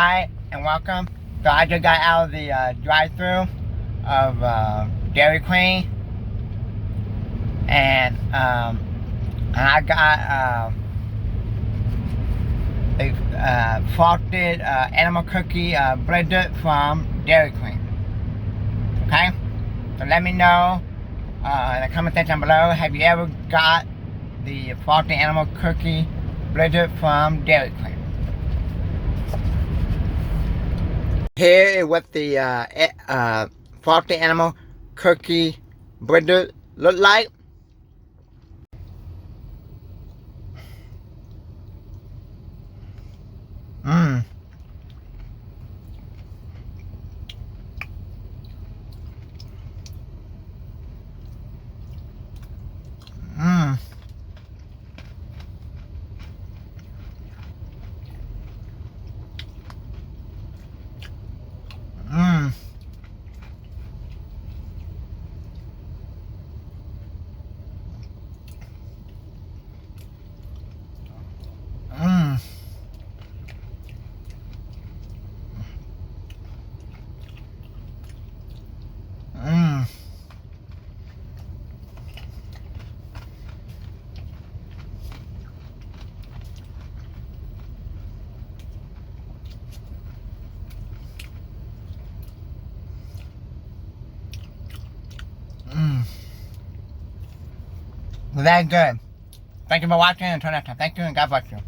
Hi and welcome. So I just got out of the drive-through of Dairy Queen, and I got a frosted animal cookie blended from Dairy Queen. Okay, so let me know in the comment section below. Have you ever got the frosted animal cookie blended from Dairy Queen? Here is what the frosted animal cookie blender look like. Mmm. Mmm. Mmm. Mmm. Mmm. Mmm. Very good. Thank you for watching. Until next time. Thank you and God bless you.